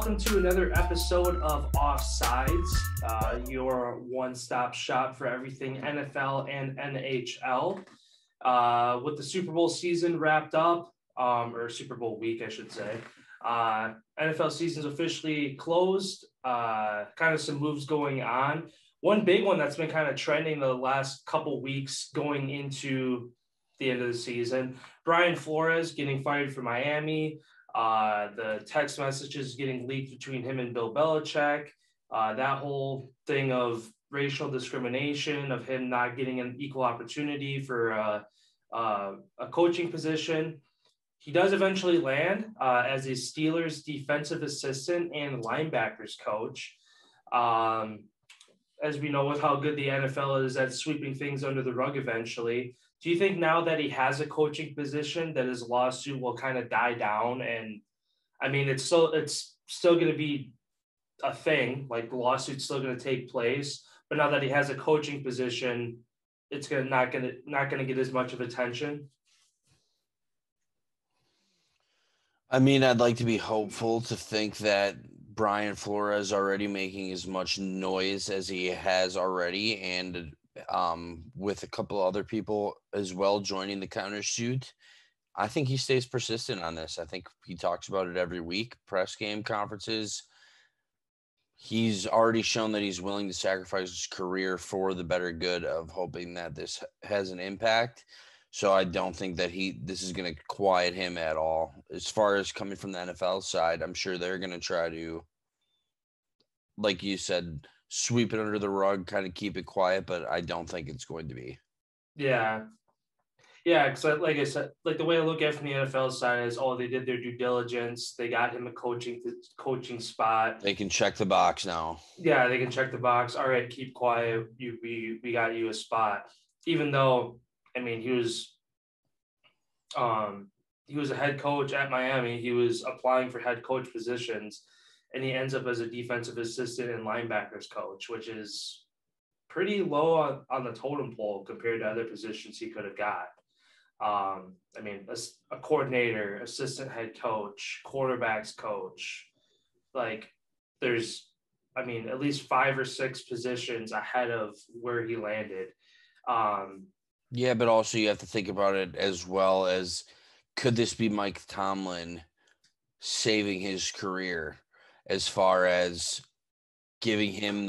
welcome to another episode of Offsides, your one-stop shop for everything NFL and NHL. With the Super Bowl season wrapped up, or Super Bowl week, I should say, NFL season's officially closed. Kind of some moves going on. One big one that's been kind of trending the last couple weeks going into the end of the season, Brian Flores getting fired from Miami. The text messages getting leaked between him and Bill Belichick. That whole thing of racial discrimination, of him not getting an equal opportunity for a coaching position. He does eventually land as a Steelers defensive assistant and linebackers coach. As we know with how good the NFL is at sweeping things under the rug eventually, do you think now that he has a coaching position that his lawsuit will kind of die down? And I mean, it's still going to be a thing, like the lawsuit's still going to take place, but now that he has a coaching position, it's not going to get as much of attention. I mean, I'd like to be hopeful to think that Brian Flores already making as much noise as he has already, and with a couple other people as well joining the countersuit. I think he stays persistent on this. I think he talks about it every week, press game conferences. He's already shown that he's willing to sacrifice his career for the better good of hoping that this has an impact. So I don't think that this is going to quiet him at all. As far as coming from the NFL side, I'm sure they're going to try to, like you said, sweep it under the rug, kind of keep it quiet, but I don't think it's going to be. Yeah. Yeah, because like I said, like the way I look at it from the NFL side is, they did their due diligence. They got him a coaching spot. They can check the box now. Yeah, they can check the box. All right, keep quiet. We got you a spot. Even though, I mean, he was a head coach at Miami. He was applying for head coach positions, and he ends up as a defensive assistant and linebackers coach, which is pretty low on the totem pole compared to other positions he could have got. I mean, a coordinator, assistant head coach, quarterbacks coach, like there's, I mean, at least 5 or 6 positions ahead of where he landed. Yeah, but also you have to think about it as well as, could this be Mike Tomlin saving his career as far as giving him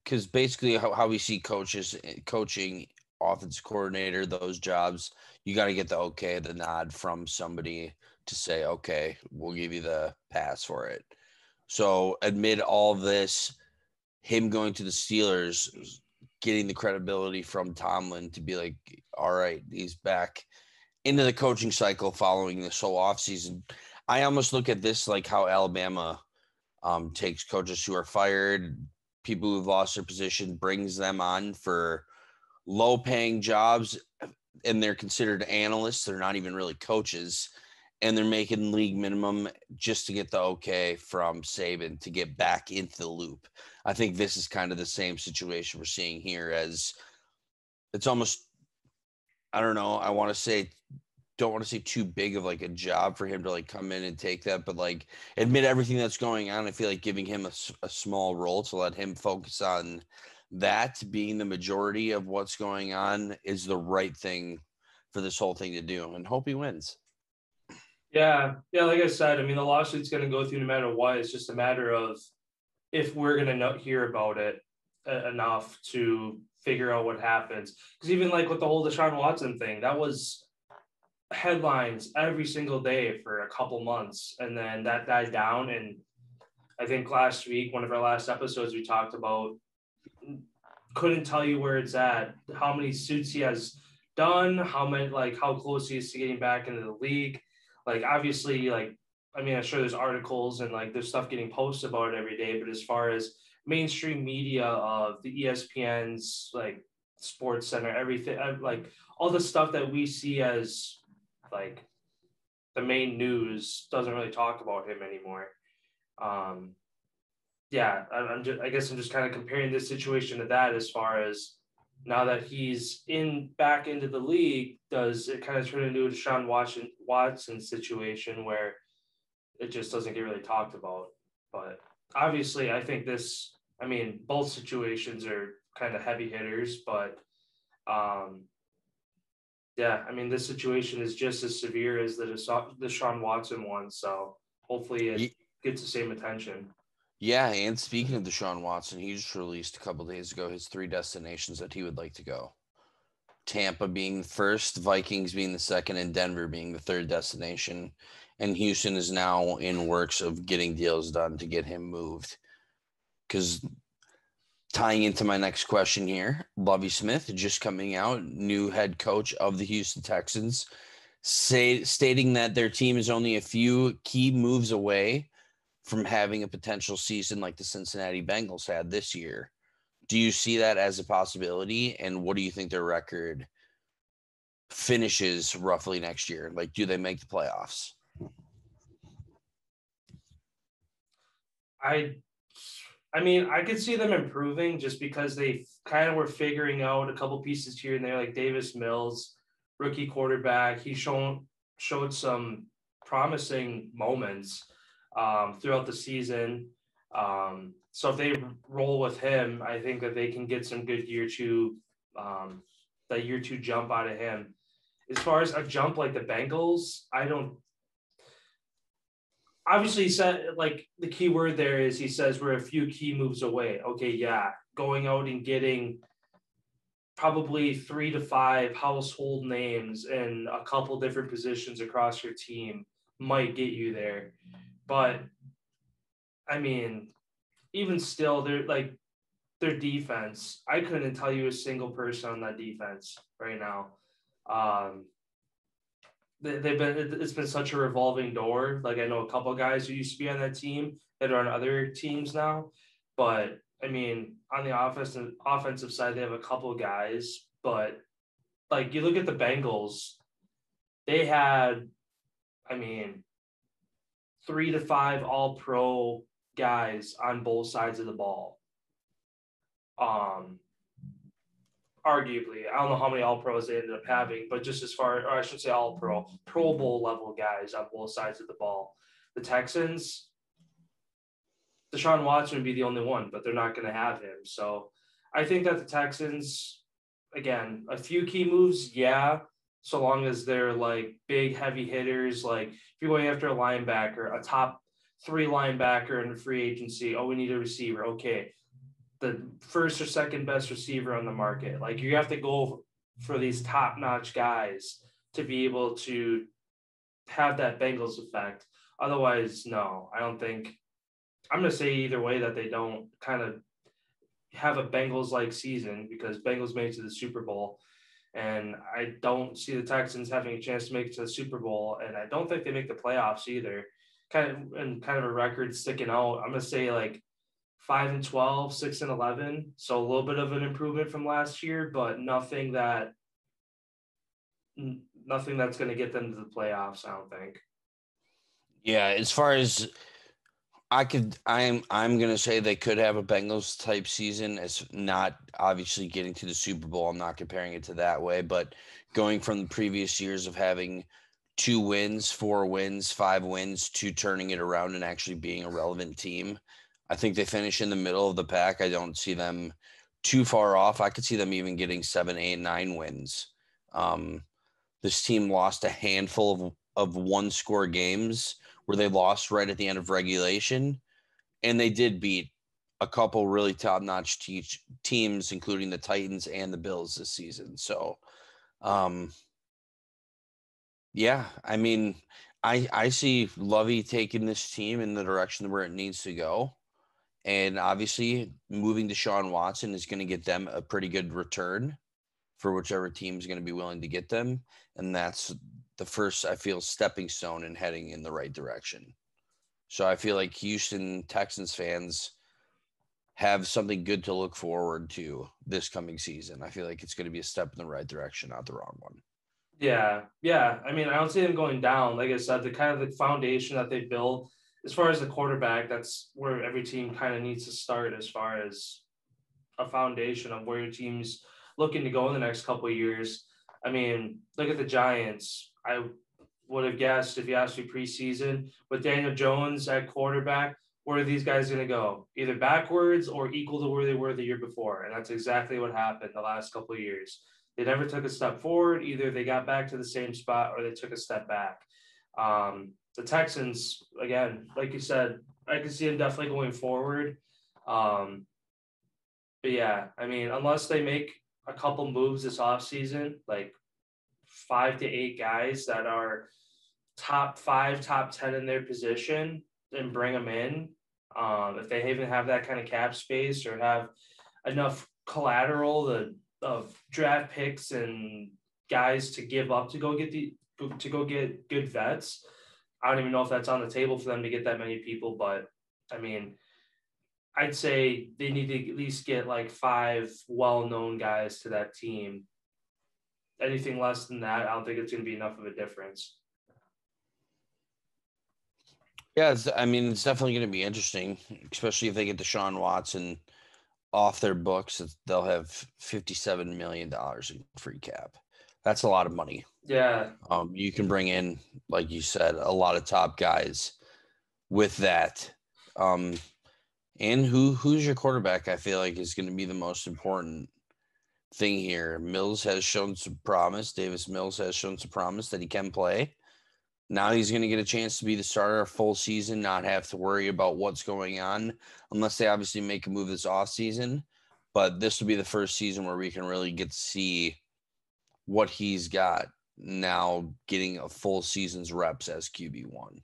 because basically how we see coaches coaching, offensive coordinator, those jobs, you got to get the nod from somebody to say, okay, we'll give you the pass for it. So amid all this, him going to the Steelers, getting the credibility from Tomlin to be like, all right, he's back into the coaching cycle following this whole offseason. I almost look at this like how Alabama takes coaches who are fired, people who've lost their position, brings them on for low-paying jobs, and they're considered analysts. They're not even really coaches, and they're making league minimum just to get the okay from Saban to get back into the loop. I think this is kind of the same situation we're seeing here, as it's almost, I don't know, don't want to say too big of like a job for him to like come in and take that, but like admit everything that's going on. I feel like giving him a small role to let him focus on that being the majority of what's going on is the right thing for this whole thing to do, and hope he wins. Yeah, like I said, I mean, the lawsuit's going to go through no matter what. It's just a matter of if we're going to hear about it enough to figure out what happens. Because even like with the whole Deshaun Watson thing, that was headlines every single day for a couple months, and then that died down. And I think last week, one of our last episodes, we talked about, couldn't tell you where it's at, how many suits he has done, how close he is to getting back into the league. Like, obviously, like, I mean, I'm sure there's articles and like there's stuff getting posted about it every day, but as far as mainstream media of the ESPN's, like Sports Center, everything, like all the stuff that we see as like the main news doesn't really talk about him anymore. I guess I'm just kind of comparing this situation to that, as far as now that he's back into the league, does it kind of turn into a Deshaun Watson situation where it just doesn't get really talked about? But obviously, I think both situations are kind of heavy hitters, but this situation is just as severe as the Deshaun Watson one. So hopefully it gets the same attention. Yeah, and speaking of Deshaun Watson, he just released a couple days ago his 3 destinations that he would like to go. Tampa being the first, Vikings being the second, and Denver being the third destination. And Houston is now in works of getting deals done to get him moved. Because tying into my next question here, Lovie Smith just coming out, new head coach of the Houston Texans, stating that their team is only a few key moves away from having a potential season like the Cincinnati Bengals had this year. Do you see that as a possibility? And what do you think their record finishes roughly next year? Like, do they make the playoffs? I could see them improving just because they kind of were figuring out a couple pieces here and there, like Davis Mills, rookie quarterback. He showed some promising moments throughout the season. So if they roll with him, I think that they can get some good year 2 jump out of him. As far as a jump like the Bengals, obviously he said, like, the key word there is he says we're a few key moves away. Okay, yeah, going out and getting probably 3 to 5 household names in a couple different positions across your team might get you there. But even still, their defense, I couldn't tell you a single person on that defense right now. It's been such a revolving door. Like, I know a couple of guys who used to be on that team that are on other teams now, but on the offensive side, they have a couple of guys. But like, you look at the Bengals, they had 3 to 5 all-pro guys on both sides of the ball. Arguably, I don't know how many all-pros they ended up having, but just as far, or I should say all-pro, Pro Bowl level guys on both sides of the ball. The Texans, Deshaun Watson would be the only one, but they're not going to have him. So I think that the Texans, again, a few key moves, yeah, so long as they're like big, heavy hitters. Like, if you're going after a linebacker, a top 3 linebacker in the free agency, we need a receiver. Okay, the first or second best receiver on the market. Like, you have to go for these top-notch guys to be able to have that Bengals effect. Otherwise, no, I don't think. I'm going to say either way that they don't kind of have a Bengals-like season, because Bengals made it to the Super Bowl, and I don't see the Texans having a chance to make it to the Super Bowl, and I don't think they make the playoffs either. Kind of a record sticking out. I'm going to say like 5-12, 6-11. So a little bit of an improvement from last year, but nothing that's going to get them to the playoffs, I don't think. Yeah, as far as I'm going to say they could have a Bengals type season. As not obviously getting to the Super Bowl. I'm not comparing it to that way, but going from the previous years of having 2 wins, 4 wins, 5 wins to turning it around and actually being a relevant team. I think they finish in the middle of the pack. I don't see them too far off. I could see them even getting 7, 8, 9 wins. This team lost a handful of 1-score games where they lost right at the end of regulation, and they did beat a couple really top-notch teams, including the Titans and the Bills this season. So, yeah, I see Lovie taking this team in the direction where it needs to go. And obviously, moving Deshaun Watson is going to get them a pretty good return for whichever team is going to be willing to get them. And that's the first, I feel, stepping stone in heading in the right direction. So I feel like Houston Texans fans have something good to look forward to this coming season. I feel like it's going to be a step in the right direction, not the wrong one. Yeah. I don't see them going down. Like I said, the foundation that they built, as far as the quarterback, that's where every team kind of needs to start, as far as a foundation of where your team's looking to go in the next couple of years. Look at the Giants. I would have guessed, if you asked me preseason, with Daniel Jones at quarterback, where are these guys going to go? Either backwards or equal to where they were the year before. And that's exactly what happened the last couple of years. They never took a step forward. Either they got back to the same spot or they took a step back. The Texans, again, like you said, I can see them definitely going forward. But yeah, I mean, unless they make a couple moves this offseason, like 5 to 8 guys that are top 5, top 10 in their position, and bring them in. If they even have that kind of cap space or have enough collateral of draft picks and guys to give up to go get good vets, I don't even know if that's on the table for them to get that many people. But I mean, I'd say they need to at least get like 5 well-known guys to that team. Anything less than that, I don't think it's going to be enough of a difference. Yeah, it's definitely going to be interesting, especially if they get Deshaun Watson off their books. They'll have $57 million in free cap. That's a lot of money. Yeah. You can bring in, like you said, a lot of top guys with that. And who's your quarterback? I feel like is going to be the most important thing here. Mills has shown some promise. Davis Mills has shown some promise that he can play. Now he's going to get a chance to be the starter a full season, not have to worry about what's going on, unless they obviously make a move this offseason. But this will be the first season where we can really get to see what he's got now, getting a full season's reps as QB1.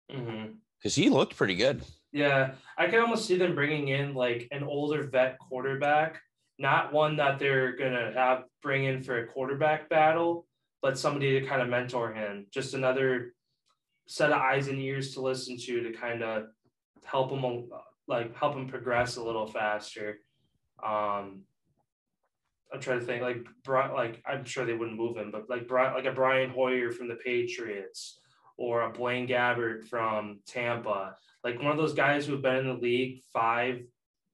Because he looked pretty good. Yeah, I can almost see them bringing in like an older vet quarterback, not one that they're going to bring in for a quarterback battle, but somebody to kind of mentor him. Just another set of eyes and ears to listen to kind of help him progress a little faster. I'm trying to think I'm sure they wouldn't move him, but like a Brian Hoyer from the Patriots or a Blaine Gabbert from Tampa, like one of those guys who've been in the league 5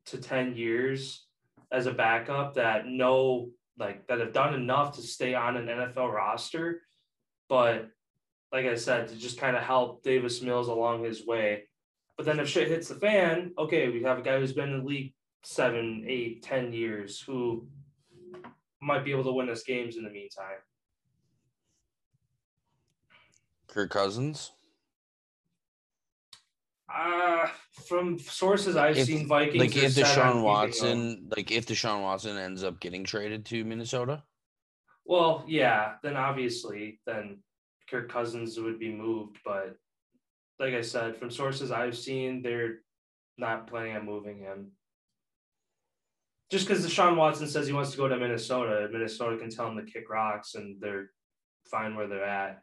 to 10 years as a backup that have done enough to stay on an NFL roster. But like I said, to just kind of help Davis Mills along his way. But then if shit hits the fan, okay, we have a guy who's been in the league 7, 8, 10 years who might be able to win us games in the meantime. Kirk Cousins? From sources I've seen, Vikings if Deshaun Watson ends up getting traded to Minnesota? Well, yeah, then obviously Kirk Cousins would be moved. But like I said, from sources I've seen, they're not planning on moving him. Just because Deshaun Watson says he wants to go to Minnesota, Minnesota can tell him to kick rocks and they're fine where they're at.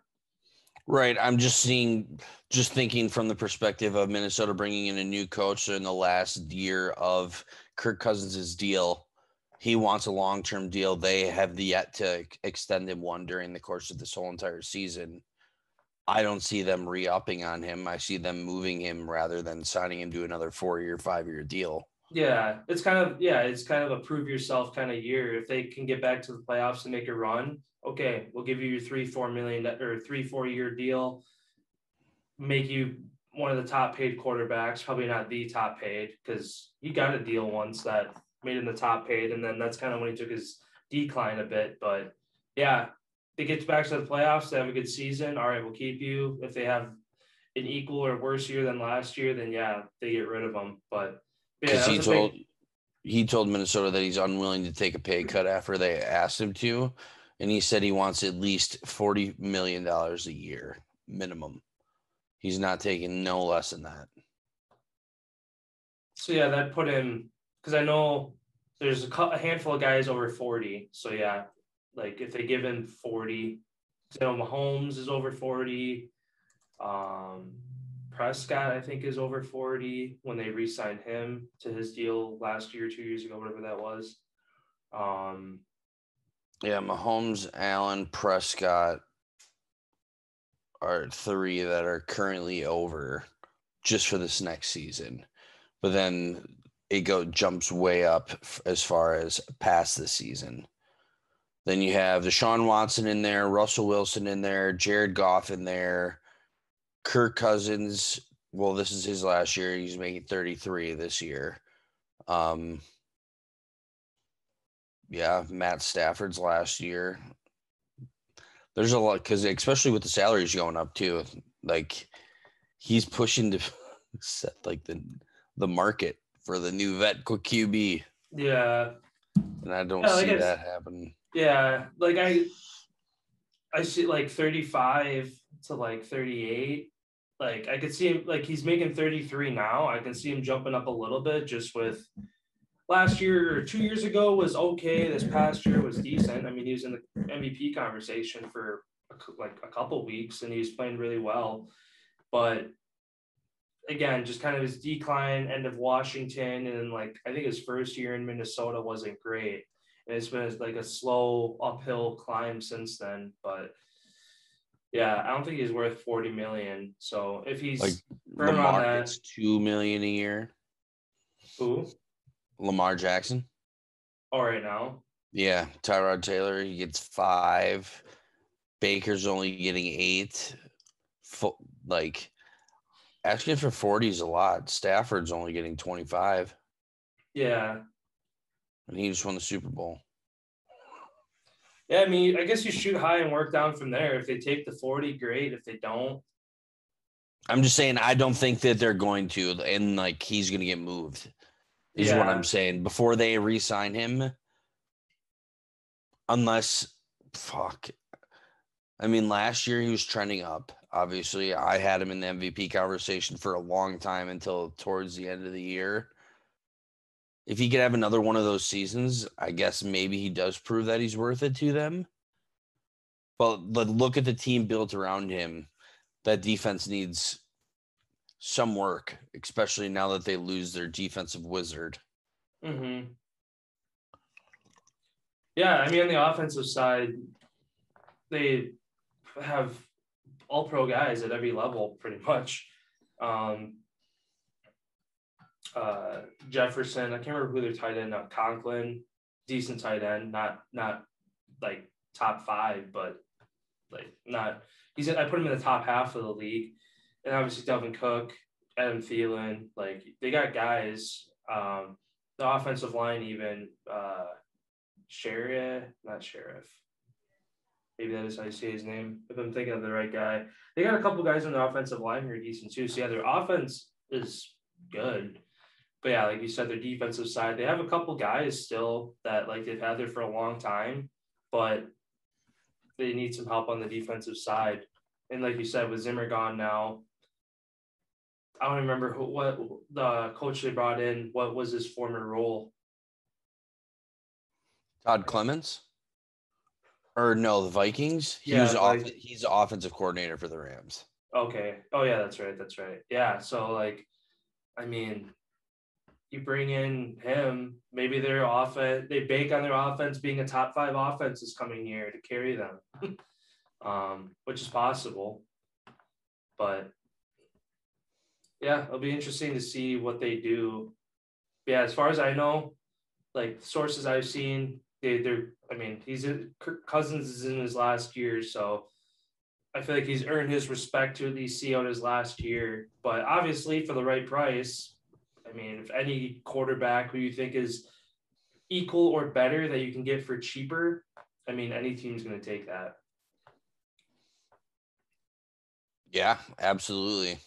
Right. I'm just thinking from the perspective of Minnesota bringing in a new coach in the last year of Kirk Cousins' deal. He wants a long-term deal. They have yet to extend him one during the course of this whole entire season. I don't see them re-upping on him. I see them moving him rather than signing him to another 4-year, 5-year deal. Yeah, it's kind of a prove yourself kind of year. If they can get back to the playoffs and make a run, okay, we'll give you your 3-4 million or 3-4 year deal, make you one of the top paid quarterbacks, probably not the top paid because he got a deal once that made him the top paid, and then that's kind of when he took his decline a bit. But yeah, they get back to the playoffs, they have a good season. All right, we'll keep you. If they have an equal or worse year than last year, then yeah, they get rid of them. But yeah, he told Minnesota that he's unwilling to take a pay cut after they asked him to, and he said he wants at least $40 million a year minimum. He's not taking no less than that. So yeah, that put him, because I know there's a handful of guys over 40. So yeah, like if they give him 40, Mahomes is over 40. Prescott, I think, is over 40 when they re-signed him to his deal last year, 2 years ago, whatever that was. Yeah, Mahomes, Allen, Prescott are 3 that are currently over just for this next season. But then it jumps way up as far as past the season. Then you have Deshaun Watson in there, Russell Wilson in there, Jared Goff in there, Kirk Cousins, Well, this is his last year. He's making 33 this year. Yeah, Matt Stafford's last year. There's a lot, because especially with the salaries going up too, like he's pushing to set like the market for the new vet QB. Yeah. And I don't see that happening. Yeah, like I see like 35 to like 38. Like I could see him, like he's making 33 now. I can see him jumping up a little bit just with last year or 2 years ago was okay. This past year was decent. I mean, he was in the MVP conversation for like a couple weeks and he was playing really well. But again, just kind of his decline, end of Washington, and like I think his first year in Minnesota wasn't great. And it's been like a slow uphill climb since then. But yeah, I don't think he's worth 40 million. So if he's like Lamar gets $2 million a year. Who? Lamar Jackson. Oh, right now. Yeah, Tyrod Taylor, he gets 5. Baker's only getting 8. Like asking for 40 is a lot. Stafford's only getting 25. Yeah. And he just won the Super Bowl. Yeah, I mean, I guess you shoot high and work down from there. If they take the 40, great. If they don't. I'm just saying I don't think that they're going to, and like he's going to get moved. Is what I'm saying. Before they re-sign him. Unless, I mean, last year he was trending up. Obviously, I had him in the MVP conversation for a long time until towards the end of the year. If he could have another one of those seasons, I guess maybe he does prove that he's worth it to them. But look at the team built around him. That defense needs some work, especially now that they lose their defensive wizard. Mm-hmm. Yeah, I mean, on the offensive side, they have all-pro guys at every level, pretty much. Jefferson, I can't remember who their tight end. Conklin, decent tight end, not like top 5, but like not. I put him in the top half of the league, and obviously Dalvin Cook, Adam Thielen, like they got guys. The offensive line even. Not Sheriff. Maybe that is how you say his name. If I'm thinking of the right guy, they got a couple guys on the offensive line who are decent too. So yeah, their offense is good. But yeah, like you said, their defensive side, they have a couple guys still that like they've had there for a long time, but they need some help on the defensive side. And like you said, with Zimmer gone now, I don't remember what the coach they brought in. What was his former role? Todd Clements? Or no, the Vikings? He's the offensive coordinator for the Rams. Okay. Oh, yeah, that's right. Yeah, so, like, I mean, you bring in him, maybe they bank on their offense being a top 5 offense this coming year to carry them, which is possible. But, yeah, it'll be interesting to see what they do. But yeah, as far as I know, like, sources I've seen, Kirk Cousins is in his last year, so I feel like he's earned his respect to at least see out his last year. But obviously, for the right price, I mean, if any quarterback who you think is equal or better that you can get for cheaper, I mean, any team's going to take that. Yeah, absolutely.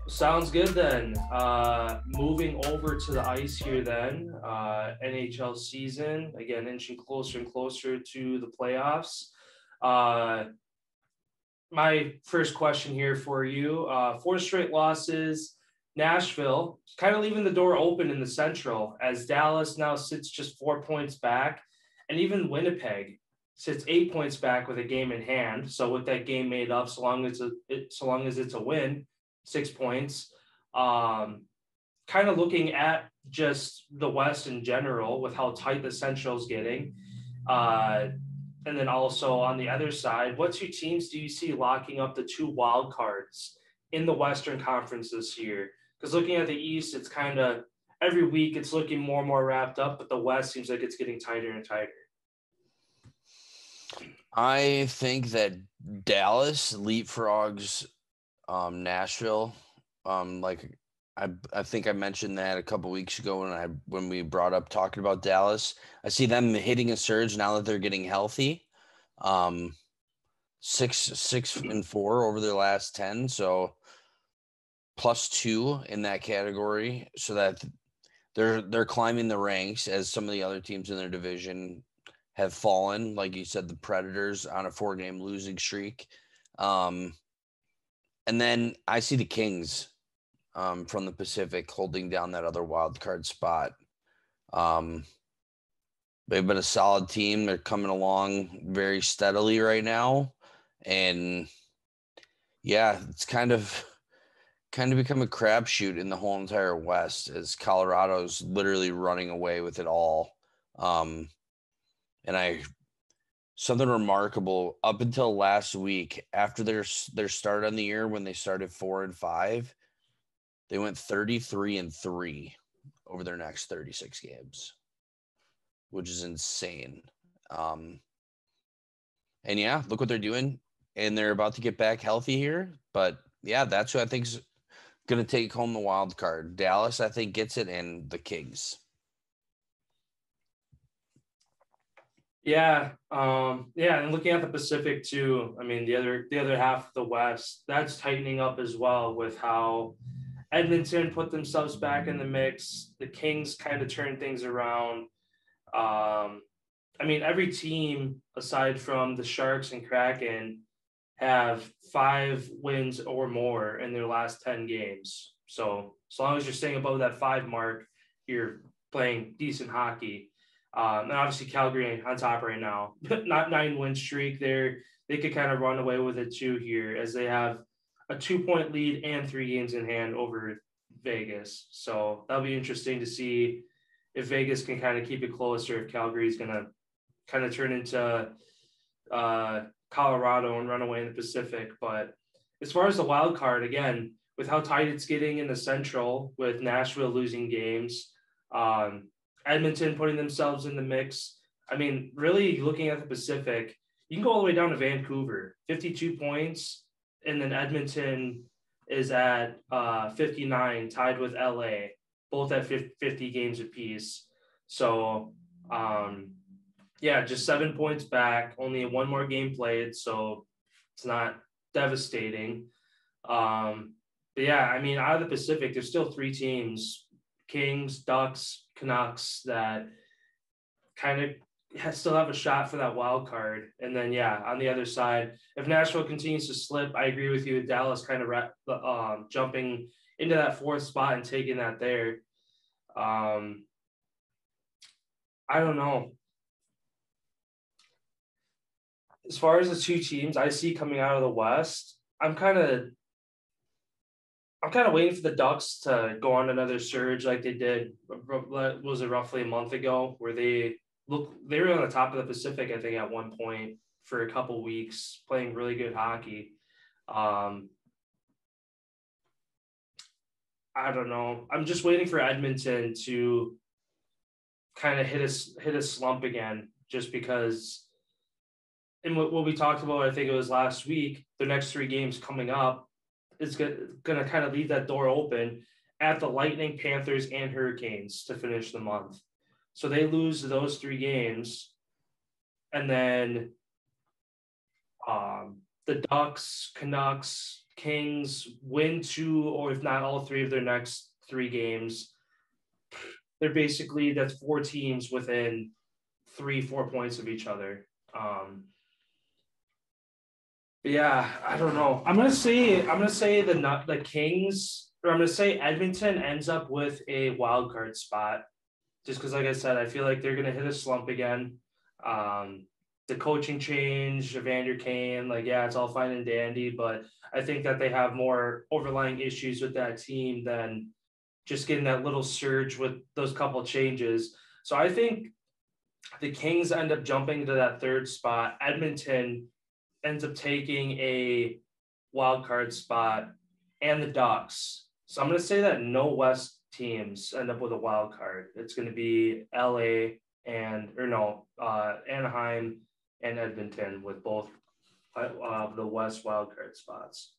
Sounds good then. Moving over to the ice here then. NHL season, again, inching closer and closer to the playoffs. My first question here for you, 4 straight losses. Nashville kind of leaving the door open in the Central as Dallas now sits just 4 points back. And even Winnipeg sits 8 points back with a game in hand. So with that game made up, so long as it's a win, 6 points. Kind of looking at just the West in general with how tight the Central's getting. And then also on the other side, what 2 teams do you see locking up the 2 wild cards in the Western Conference this year? Because looking at the East, it's kind of every week it's looking more and more wrapped up, but the West seems like it's getting tighter and tighter. I think that Dallas leapfrogs Nashville. I think I mentioned that a couple weeks ago when we brought up talking about Dallas. I see them hitting a surge now that they're getting healthy. 6-4 over their last 10, so +2 in that category, so that they're climbing the ranks as some of the other teams in their division have fallen. Like you said, the Predators on a 4-game losing streak. And then I see the Kings from the Pacific holding down that other wild card spot. They've been a solid team. They're coming along very steadily right now. And yeah, it's kind of become a crapshoot in the whole entire West, as Colorado's literally running away with it all. And something remarkable up until last week, after their start on the year, when they started 4-5, they went 33-3 over their next 36 games, which is insane. And yeah, look what they're doing, and they're about to get back healthy here. But yeah, that's who I think is going to take home the wild card. Dallas, I think, gets it, and the Kings. Yeah, and looking at the Pacific too, I mean, the other half of the West, that's tightening up as well, with how Edmonton put themselves back in the mix. The Kings kind of turned things around. I mean, every team aside from the Sharks and Kraken have 5 wins or more in their last 10 games. So as long as you're staying above that 5 mark, you're playing decent hockey. And obviously Calgary on top right now, not 9-win streak there. They could kind of run away with it too here, as they have a 2-point lead and 3 games in hand over Vegas. So that'll be interesting to see if Vegas can kind of keep it closer, if Calgary is going to kind of turn into Colorado and run away in the Pacific. But as far as the wild card, again, with how tight it's getting in the Central, with Nashville losing games, Edmonton putting themselves in the mix. I mean, really looking at the Pacific, you can go all the way down to Vancouver, 52 points, and then Edmonton is at 59, tied with LA, both at 50 games apiece. So, just 7 points back, only 1 more game played, so it's not devastating. But yeah, I mean, out of the Pacific, there's still 3 teams, Kings, Ducks, Canucks, that kind of still have a shot for that wild card. And then, on the other side, if Nashville continues to slip, I agree with you. Dallas kind of jumping into that 4th spot and taking that there. I don't know. As far as the 2 teams I see coming out of the West, I'm kind of waiting for the Ducks to go on another surge like they did. Was it roughly a month ago, where they were on the top of the Pacific, I think, at one point for a couple weeks, playing really good hockey. I don't know. I'm just waiting for Edmonton to kind of hit a slump again, just because. And what we talked about, I think it was last week, the next 3 games coming up is going to kind of leave that door open at the Lightning, Panthers, and Hurricanes to finish the month. So they lose those 3 games, and then the Ducks, Canucks, Kings win 2, or if not all 3 of their next 3 games. That's 4 teams within 3-4 points of each other. But yeah, I don't know. I'm gonna say the Kings, or I'm gonna say Edmonton ends up with a wild card spot, just because, like I said, I feel like they're gonna hit a slump again. The coaching change, Evander Kane, it's all fine and dandy, but I think that they have more overlying issues with that team than just getting that little surge with those couple changes. So I think the Kings end up jumping to that 3rd spot. Edmonton ends up taking a wild card spot, and the Ducks. So I'm going to say that no West teams end up with a wild card. It's going to be Anaheim and Edmonton with both the West wild card spots.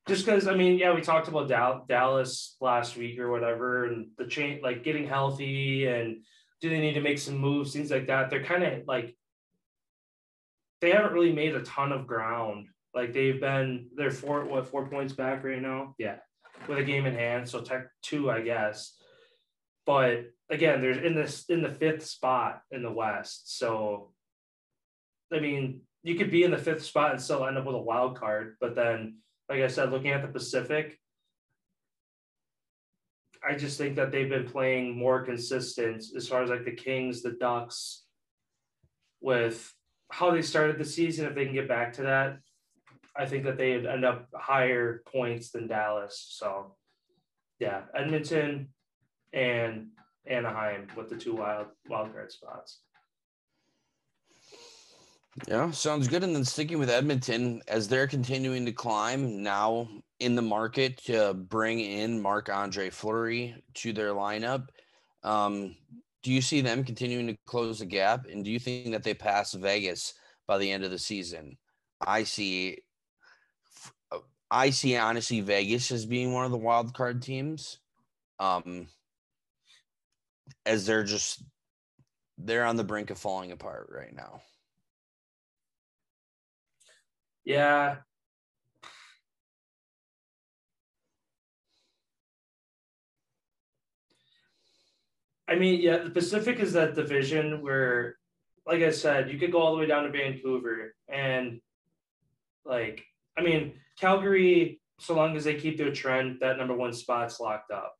Just because, we talked about Dallas last week or whatever, and the change, like getting healthy, and do they need to make some moves, things like that. They're kind of like, they haven't really made a ton of ground. Like they're 4 points back right now? Yeah, with a game in hand, so tech 2, I guess. But again, there's in the 5th spot in the West. So, you could be in the 5th spot and still end up with a wild card, but then, like I said, looking at the Pacific, I just think that they've been playing more consistent as far as like the Kings, the Ducks, with how they started the season. If they can get back to that, I think that they'd end up higher points than Dallas. So, yeah, Edmonton and Anaheim with the 2 wild card spots. Yeah, sounds good. And then sticking with Edmonton, as they're continuing to climb, now in the market to bring in Marc-Andre Fleury to their lineup, do you see them continuing to close the gap? And do you think that they pass Vegas by the end of the season? I see honestly Vegas as being one of the wild card teams, as they're on the brink of falling apart right now. Yeah. The Pacific is that division where, like I said, you could go all the way down to Vancouver, and Calgary, so long as they keep their trend, that number 1 spot's locked up.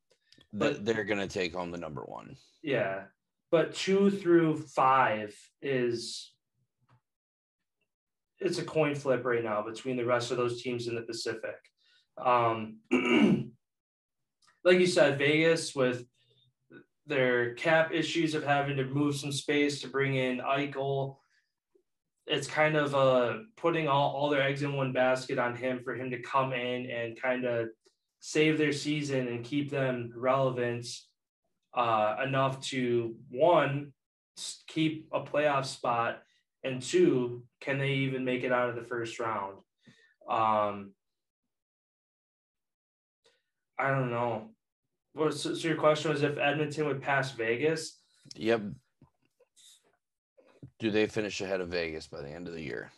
But they're going to take home the number 1. Yeah. But 2 through 5 it's a coin flip right now between the rest of those teams in the Pacific. Like you said, Vegas, with their cap issues of having to move some space to bring in Eichel, it's kind of putting all their eggs in one basket on him for him to come in and kind of save their season and keep them relevant enough to, 1, keep a playoff spot, and 2, can they even make it out of the first round? I don't know. So your question was if Edmonton would pass Vegas? Yep. Do they finish ahead of Vegas by the end of the year?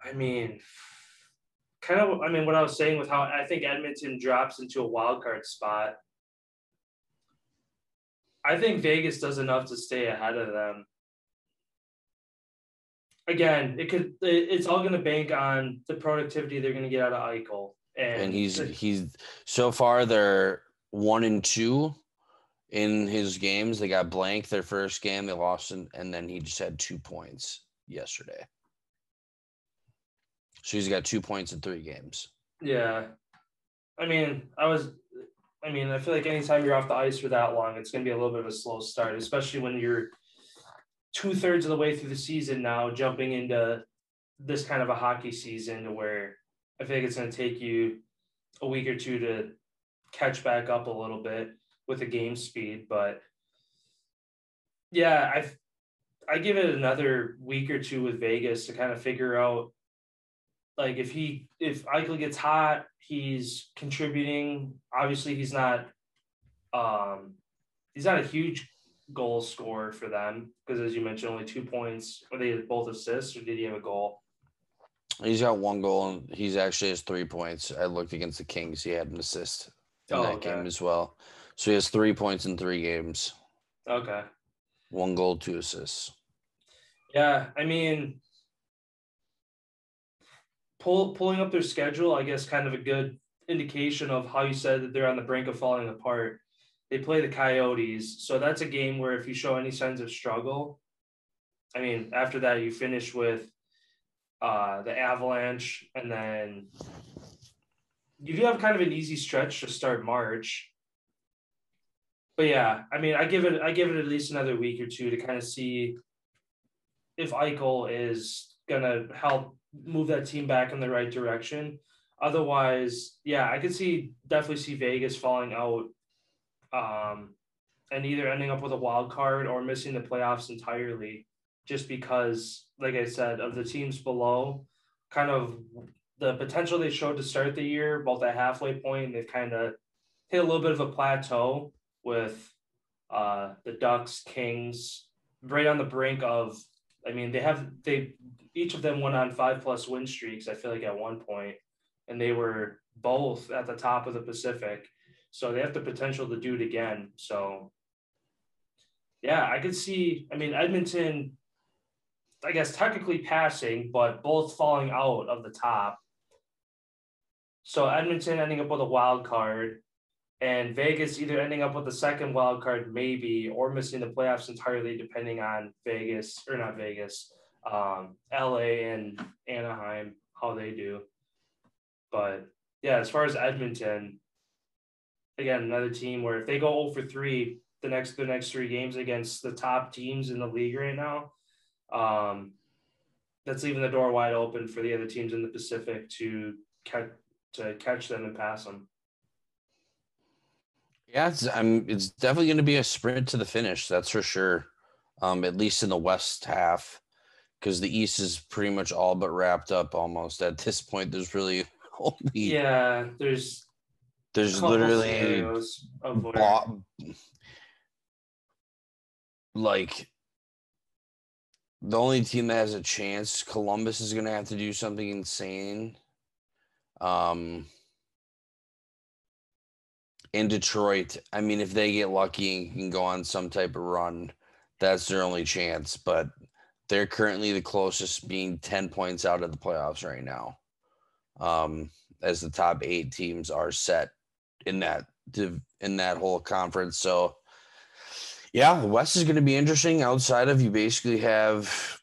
What I was saying with how I think Edmonton drops into a wild card spot, I think Vegas does enough to stay ahead of them. Again, it's all going to bank on the productivity they're going to get out of Eichel. And he's so far they're 1-2 in his games. They got blanked their first game. They lost, and then he just had 2 points yesterday. So he's got 2 points in 3 games. Yeah. I feel like anytime you're off the ice for that long, it's going to be a little bit of a slow start, especially when you're 2/3 of the way through the season now, jumping into this kind of a hockey season, to where I feel like it's going to take you a week or 2 to catch back up a little bit with the game speed. But yeah, I give it another week or 2 with Vegas to kind of figure out, like, if Eichel gets hot, he's contributing. Obviously, he's not a huge goal scorer for them, because, as you mentioned, only 2 points. Were they both assists, or did he have a goal? He's got 1 goal, and he's actually has 3 points. I looked against the Kings. He had an assist in that game as well. So he has 3 points in 3 games. Okay. 1 goal, 2 assists. Yeah, pulling up their schedule, I guess, kind of a good indication of how you said that they're on the brink of falling apart. They play the Coyotes, so that's a game where if you show any signs of struggle, after that you finish with the Avalanche, and then you do have kind of an easy stretch to start March. But yeah, I give it at least another week or 2 to kind of see if Eichel is going to help move that team back in the right direction. Otherwise, yeah, I could definitely see Vegas falling out and either ending up with a wild card or missing the playoffs entirely, just because, like I said, of the teams below, kind of the potential they showed to start the year, about that halfway point, they've kind of hit a little bit of a plateau with the Ducks, Kings, right on the brink of. I mean, they each of them went on 5+ win streaks. I feel like at one point, and they were both at the top of the Pacific, so they have the potential to do it again. So, yeah, I could see. I mean, Edmonton, I guess technically passing, but both falling out of the top. So Edmonton ending up with a wild card, and Vegas either ending up with a second wild card, maybe, or missing the playoffs entirely, depending on Vegas or not Vegas, LA and Anaheim, how they do. But yeah, as far as Edmonton, again, another team where if they go 0-3 the next 3 games against the top teams in the league right now, that's leaving the door wide open for the other teams in the Pacific to catch them and pass them. Yeah, it's definitely going to be a sprint to the finish. That's for sure. At least in the West half, because the East is pretty much all but wrapped up almost at this point. There's really only there's literally of where... like the only team that has a chance. Columbus is going to have to do something insane. In Detroit, I mean, if they get lucky and can go on some type of run, that's their only chance. But they're currently the closest, being 10 points out of the playoffs right now, as the top 8 teams are set in that whole conference. So, yeah, the West is going to be interesting. Outside of, you basically have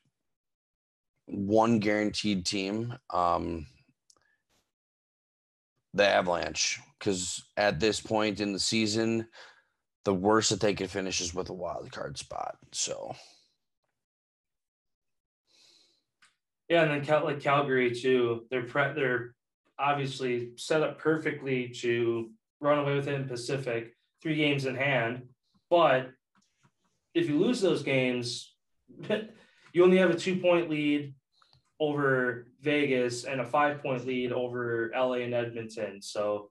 one guaranteed team, the Avalanche, because at this point in the season, the worst that they could finish is with a wild card spot. So, yeah, and then like Calgary too. They're obviously set up perfectly to run away with it in Pacific, 3 games in hand. But if you lose those games, you only have a 2-point lead over Vegas and a 5-point lead over LA and Edmonton. So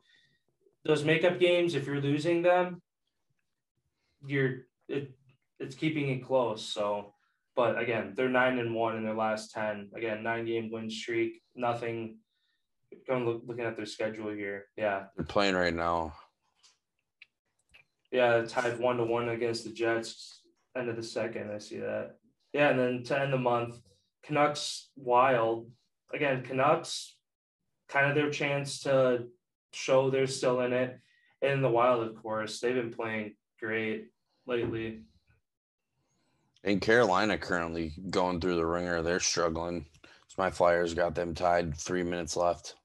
those makeup games, if you're losing them, it's keeping it close. So, but again, they're 9-1 in their last 10. Again, 9-game win streak. Nothing. Looking at their schedule here, yeah, they're playing right now. Yeah, tied 1-1 against the Jets. End of the second, I see that. Yeah, and then to end the month, Canucks Wild. Again, Canucks, kind of their chance to show they're still in it. And the Wild, of course, they've been playing great lately. And Carolina currently going through the ringer. They're struggling. So my Flyers got them tied, 3 minutes left.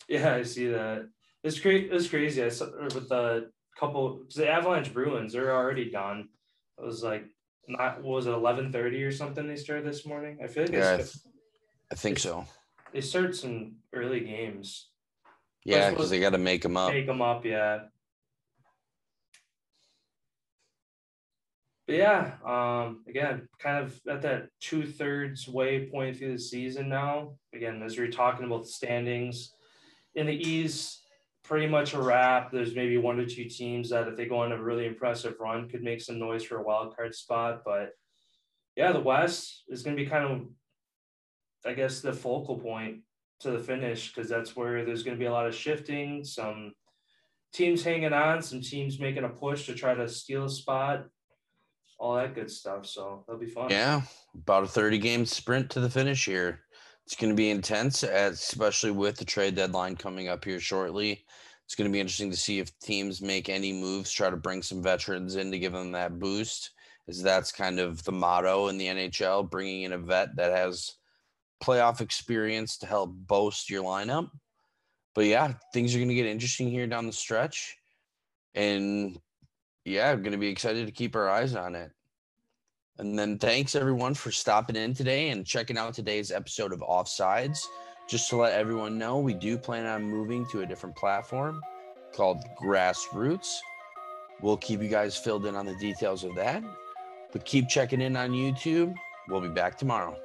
Yeah, I see that. It's crazy. I saw with the Avalanche Bruins, they're already done. It was like, what was it, 11:30 or something they started this morning? I feel like I think so. They started some early games. Yeah, because they got to make them up. Make them up, yeah. But yeah, again, kind of at that 2/3 way point through the season now. Again, as we were talking about the standings in the East, pretty much a wrap. There's maybe 1 or 2 teams that, if they go on a really impressive run, could make some noise for a wild card spot. But yeah, the West is going to be kind of, I guess, the focal point to the finish, because that's where there's going to be a lot of shifting, some teams hanging on, some teams making a push to try to steal a spot, all that good stuff. So that'll be fun. Yeah, about a 30-game sprint to the finish here. It's going to be intense, especially with the trade deadline coming up here shortly. It's going to be interesting to see if teams make any moves, try to bring some veterans in to give them that boost, as that's kind of the motto in the NHL, bringing in a vet that has playoff experience to help boast your lineup. But yeah, things are going to get interesting here down the stretch. And yeah, I'm going to be excited to keep our eyes on it. And then thanks everyone for stopping in today and checking out today's episode of Offsides. Just to let everyone know, we do plan on moving to a different platform called Grassroots. We'll keep you guys filled in on the details of that. But keep checking in on YouTube. We'll be back tomorrow.